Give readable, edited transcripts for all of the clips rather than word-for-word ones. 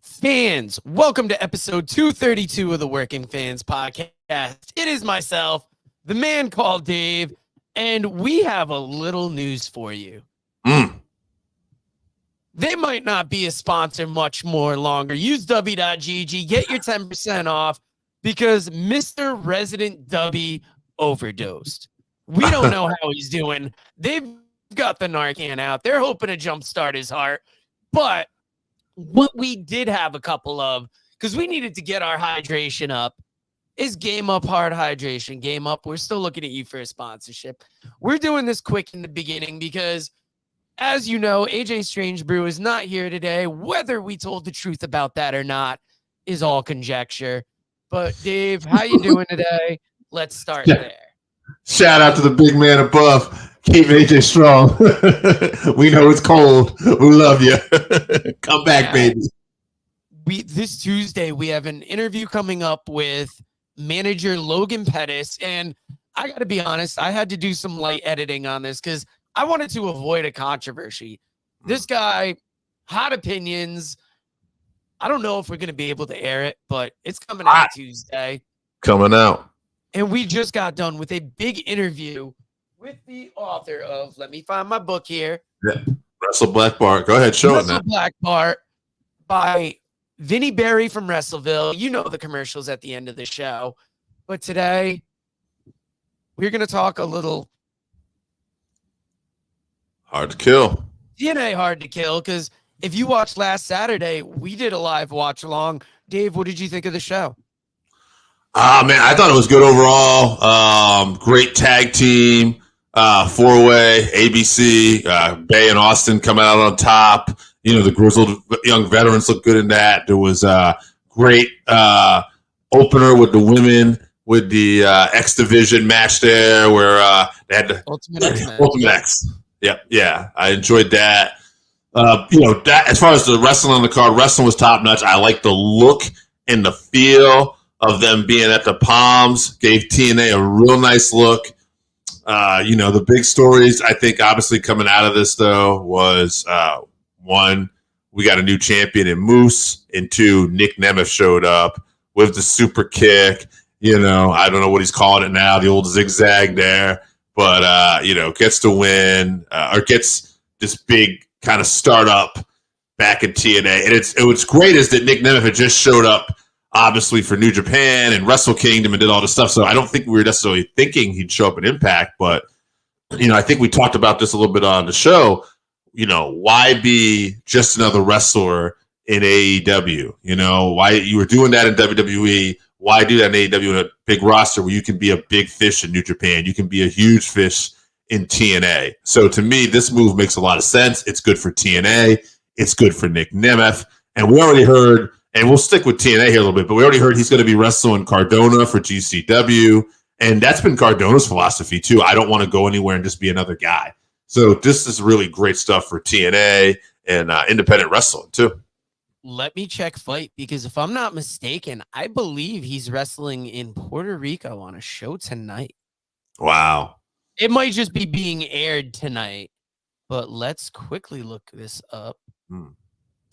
Fans, welcome to episode 232 of the Working Fans Podcast. It is myself, the man called Dave, and we have a little news for you. They might not be a sponsor much more longer. Use W.GG, get your 10% off because Mr. Resident W overdosed. We don't know how he's doing. They've got the Narcan out. They're hoping to jumpstart his heart, but what we did have a couple of, because we needed to get our hydration up, is Game Up Hard Hydration. Game Up, we're still looking at you for a sponsorship. We're doing this quick in the beginning because, as you know, AJ Strange Brew is not here today. Whether we told the truth about that or not is all conjecture. But Dave, how you doing today? Let's start there. Shout out to the big man above. Keep AJ strong. We know it's cold. We love you. Come back, baby. This Tuesday, we have an interview coming up with manager Logan Pettis. And I got to be honest, I had to do some light editing on this because I wanted to avoid a controversy. This guy, hot opinions. I don't know if we're going to be able to air it, but it's coming out Tuesday. Coming out. And we just got done with a big interview with the author of, let me find my book here. Yeah. Wrestle Black Bart. Go ahead, show it now. Black Bart by Vinny Berry from Wrestleville. You know the commercials at the end of the show. But today, we're going to talk a little Hard to Kill. TNA Hard to Kill, because if you watched last Saturday, we did a live watch along. Dave, what did you think of the show? Man, I thought it was good overall. Great tag team, four-way, ABC, Bay and Austin coming out on top. You know, the grizzled young veterans look good in that. There was a great opener with the women with the X Division match there where they had the Ultimate X. Yeah, I enjoyed that. That as far as the wrestling on the card, wrestling was top-notch. I like the look and the feel of them being at the Palms, gave TNA a real nice look. The big stories, I think, obviously coming out of this, though, was one, we got a new champion in Moose, and two, Nick Nemeth showed up with the super kick. I don't know what he's calling it now, the old zigzag there, but, gets to win or gets this big kind of startup back in TNA. And what's great is that Nick Nemeth had just showed up obviously for New Japan and Wrestle Kingdom and did all this stuff. So I don't think we were necessarily thinking he'd show up at Impact, but, I think we talked about this a little bit on the show. Why be just another wrestler in AEW? Why you were doing that in WWE. Why do that in AEW in a big roster where you can be a big fish in New Japan? You can be a huge fish in TNA. So to me, this move makes a lot of sense. It's good for TNA. It's good for Nick Nemeth. And we already heard, and we'll stick with TNA here a little bit, but we already heard he's going to be wrestling Cardona for GCW. And that's been Cardona's philosophy, too. I don't want to go anywhere and just be another guy. So this is really great stuff for TNA and independent wrestling, too. Let me check Fight, because if I'm not mistaken, I believe he's wrestling in Puerto Rico on a show tonight. Wow. It might just be being aired tonight, but let's quickly look this up.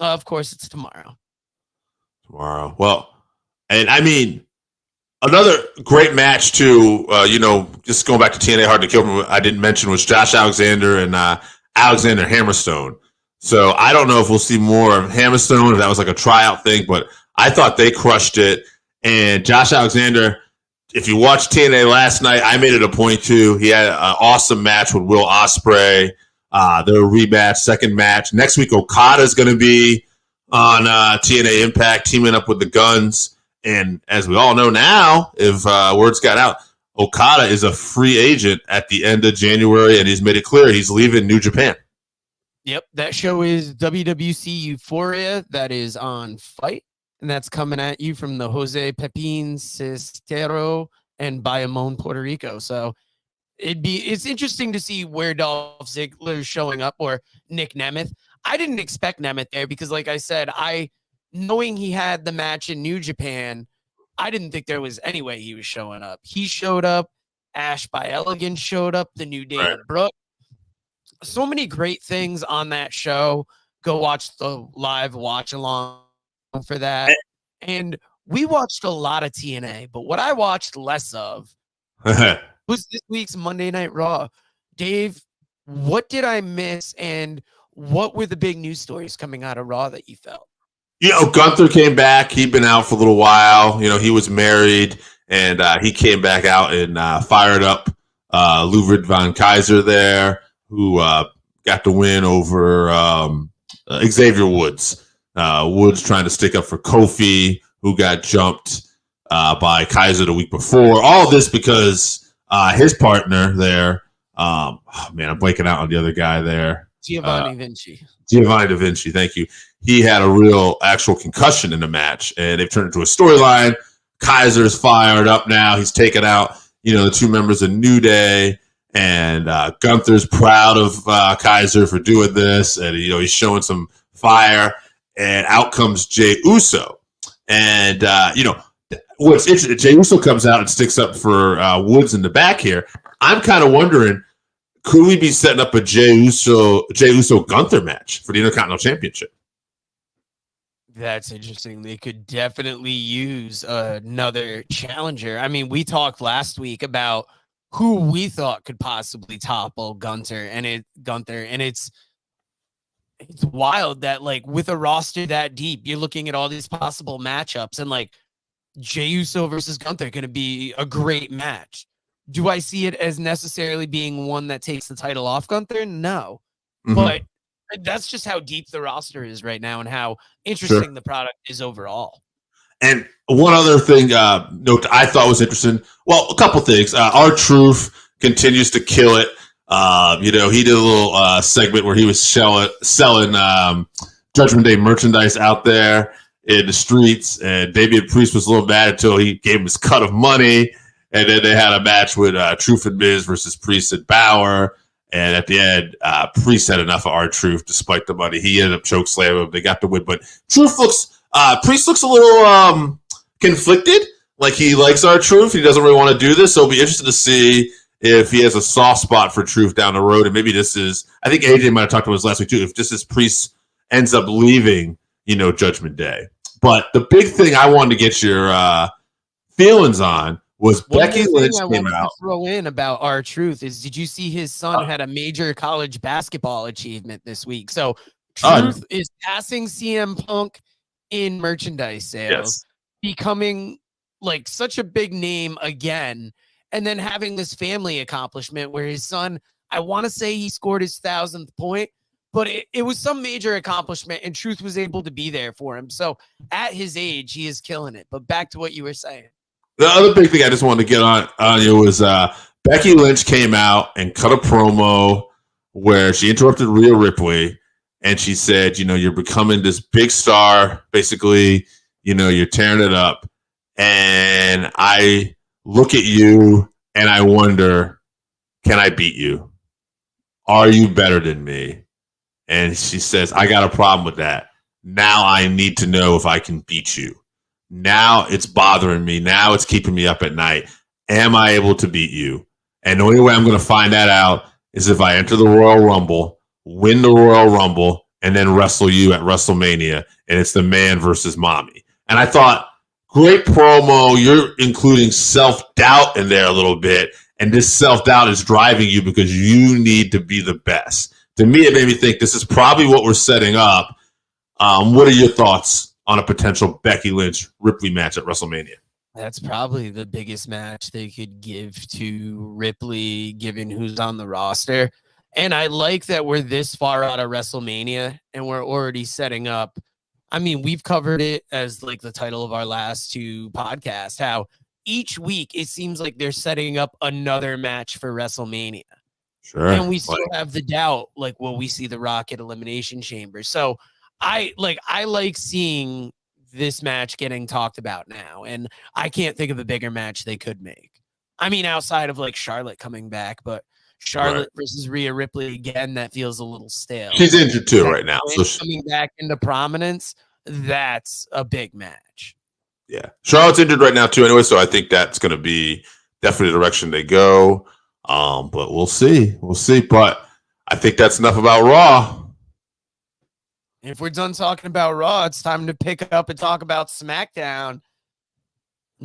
Of course, it's tomorrow. Well, and I mean, another great match too, just going back to TNA Hard to Kill, I didn't mention was Josh Alexander and Alexander Hammerstone. So I don't know if we'll see more of Hammerstone, if that was like a tryout thing, but I thought they crushed it. And Josh Alexander, if you watched TNA last night, I made it a point too. He had an awesome match with Will Ospreay. Their rematch, second match. Next week, Okada is going to be on TNA Impact, teaming up with the Guns. And as we all know now, if words got out, Okada is a free agent at the end of January, and he's made it clear he's leaving New Japan. Yep, that show is WWC Euphoria. That is on Fight, and that's coming at you from the Jose Pepin Cestero and Bayamon, Puerto Rico. So it's interesting to see where Dolph Ziggler is showing up, or Nick Nemeth. I didn't expect Nemeth there because, like I said, knowing he had the match in New Japan, I didn't think there was any way he was showing up. He showed up. Ash by Elegance showed up. The new David Brooke. So many great things on that show. Go watch the live watch along for that. And we watched a lot of TNA, but what I watched less of was this week's Monday Night Raw. Dave, what did I miss, and what were the big news stories coming out of Raw that you felt? Gunther came back. He'd been out for a little while. He was married, and he came back out and fired up Ludwig von Kaiser there, who got the win over Xavier Woods. Woods trying to stick up for Kofi, who got jumped by Kaiser the week before. All of this because his partner there, I'm blanking out on the other guy there. Giovanni Vinci, thank you. He had a real actual concussion in the match, and they've turned it into a storyline. Kaiser's fired up now. He's taken out, the two members of New Day, and Gunther's proud of Kaiser for doing this, and he's showing some fire. And out comes Jey Uso, and what's interesting, Jey Uso comes out and sticks up for Woods in the back here. I'm kind of wondering, could we be setting up a Jey Uso Gunther match for the Intercontinental Championship? That's interesting. They could definitely use another challenger. I mean, we talked last week about who we thought could possibly topple Gunther, and it's wild that, like, with a roster that deep, you're looking at all these possible matchups, and like Jey Uso versus Gunther going to be a great match. Do I see it as necessarily being one that takes the title off Gunther? No, but that's just how deep the roster is right now and how interesting the product is overall. And one other thing, note I thought was interesting. Well, a couple things. R-Truth continues to kill it. He did a little segment where he was selling Judgment Day merchandise out there in the streets, and Damian Priest was a little mad until he gave him his cut of money. And then they had a match with Truth and Miz versus Priest and Bauer. And at the end, Priest had enough of R-Truth despite the money. He ended up chokeslamming him. They got the win. But Priest looks a little conflicted. Like he likes R-Truth. He doesn't really want to do this. So it'll be interesting to see if he has a soft spot for Truth down the road. And maybe this is, I think AJ might have talked about this last week too, if just as Priest ends up leaving, Judgment Day. But the big thing I wanted to get your feelings on was Becky Lynch came out. To throw in about R-Truth is, did you see his son had a major college basketball achievement this week? So Truth is passing CM Punk in merchandise sales, becoming like such a big name again, and then having this family accomplishment where his son, I want to say he scored his 1,000th point, but it was some major accomplishment, and Truth was able to be there for him. So at his age, he is killing it. But back to what you were saying. The other big thing I just wanted to get on you was Becky Lynch came out and cut a promo where she interrupted Rhea Ripley, and she said, you're becoming this big star. Basically, you're tearing it up. And I look at you and I wonder, can I beat you? Are you better than me? And she says, I got a problem with that. Now I need to know if I can beat you. Now it's bothering me. Now it's keeping me up at night. Am I able to beat you? And the only way I'm going to find that out is if I enter the Royal Rumble, win the Royal Rumble, and then wrestle you at WrestleMania. And it's the man versus mommy. And I thought, great promo. You're including self-doubt in there a little bit. And this self-doubt is driving you because you need to be the best. To me, it made me think this is probably what we're setting up. What are your thoughts on a potential Becky Lynch Ripley match at WrestleMania? That's probably the biggest match they could give to Ripley, given who's on the roster. And I like that we're this far out of WrestleMania and we're already setting up. I mean, we've covered it as like the title of our last two podcasts, how each week it seems like they're setting up another match for WrestleMania. Sure. And we still have the doubt, like, will we see the Rock at Elimination Chamber? So I like seeing this match getting talked about now, and I can't think of a bigger match they could make. I mean, outside of like Charlotte coming back, but Charlotte versus Rhea Ripley again, that feels a little stale. She's injured too right now, so coming back into prominence, that's a big match. Yeah, Charlotte's injured right now too, anyway. So I think that's going to be definitely the direction they go. But we'll see. But I think that's enough about Raw. If we're done talking about Raw, it's time to pick up and talk about SmackDown.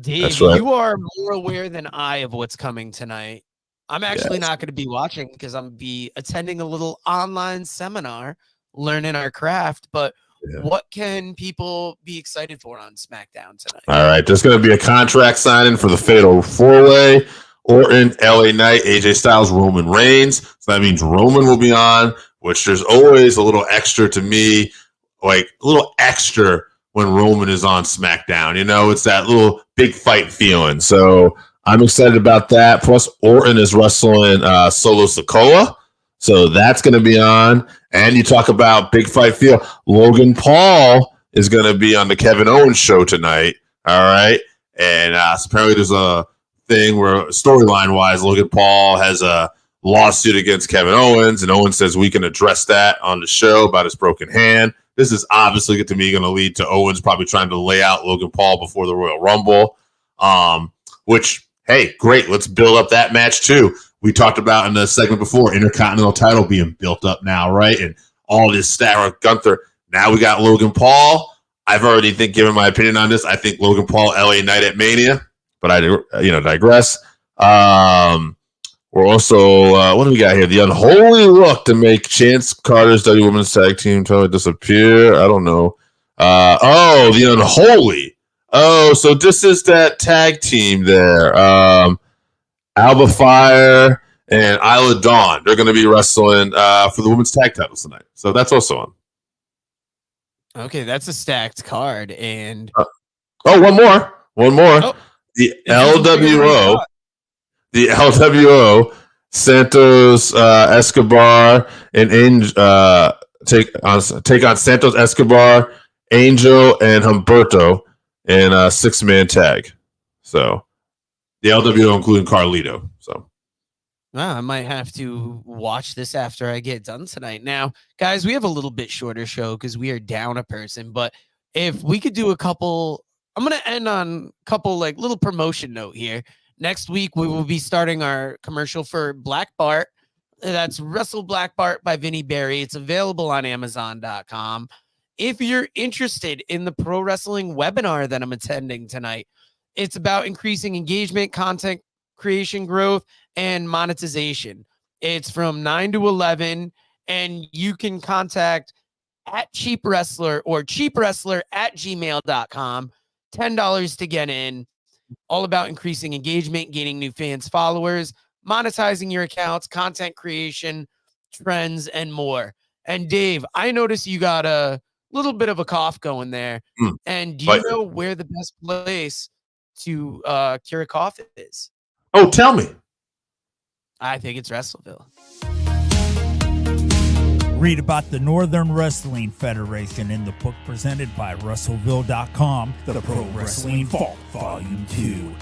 Dave, right. you are more aware than I of what's coming tonight. I'm actually not going to be watching because I'm be attending a little online seminar, learning our craft. But what can people be excited for on SmackDown tonight? All right, there's going to be a contract signing for the Fatal 4-Way. Orton, LA Knight, AJ Styles, Roman Reigns. So that means Roman will be on, which there's always a little extra to me, like a little extra when Roman is on SmackDown. You know, it's that little big fight feeling. So I'm excited about that. Plus, Orton is wrestling Solo Sikoa. So that's going to be on. And you talk about big fight feel. Logan Paul is going to be on the Kevin Owens show tonight. All right. And so apparently there's a thing where storyline-wise, Logan Paul has a lawsuit against Kevin Owens, and Owens says we can address that on the show about his broken hand. This is obviously to me going to lead to Owens probably trying to lay out Logan Paul before the Royal Rumble, which, hey, great. Let's build up that match too. We talked about in the segment before, Intercontinental title being built up now, right? And all this star with Gunther. Now we got Logan Paul. I've already given my opinion on this. I think Logan Paul, LA Knight at Mania, but I digress. We're also, what do we got here? The unholy look to make Chance Carter's W Women's Tag Team title disappear. I don't know. The unholy. Oh, so this is that tag team there. Alba Fire and Isla Dawn. They're going to be wrestling for the women's tag titles tonight. So that's also on. Okay, that's a stacked card. And one more. Oh, the LWO. The LWO, Santos Escobar and take on Santos Escobar, Angel, and Humberto in a 6-man tag. So the LWO including Carlito. So I might have to watch this after I get done tonight. Now, guys, we have a little bit shorter show because we are down a person. But if we could do a couple, I'm gonna end on a couple like little promotion note here. Next week, we will be starting our commercial for Black Bart. That's Wrestle Black Bart by Vinnie Berry. It's available on Amazon.com. If you're interested in the pro wrestling webinar that I'm attending tonight, it's about increasing engagement, content creation growth, and monetization. It's from 9 to 11, and you can contact at Cheap Wrestler or cheapwrestler@gmail.com. $10 to get in. All about increasing engagement, gaining new fans, followers, monetizing your accounts, content creation, trends, and more. And Dave, I noticed you got a little bit of a cough going there. And do you know where the best place to cure a cough is? Oh, tell me. I think it's Wrestleville. Read about the Northern Wrestling Federation in the book presented by Wrestleville.com, The Pro Wrestling Vault, Volume 2.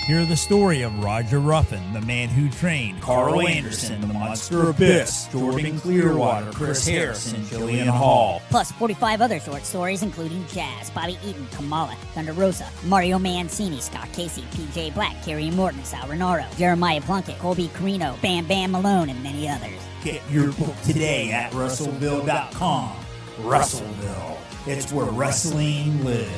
Hear the story of Roger Ruffin, the man who trained Carl Anderson, the Monster Abyss, Jordan Clearwater, Chris Harris, and Jillian Hall. Plus 45 other short stories including Jazz, Bobby Eaton, Kamala, Thunder Rosa, Mario Mancini, Scott Casey, PJ Black, Kerry Morton, Sal Renaro, Jeremiah Plunkett, Colby Carino, Bam Bam Malone, and many others. Get your book today at Wrestleville.com. Wrestleville. It's where wrestling lives.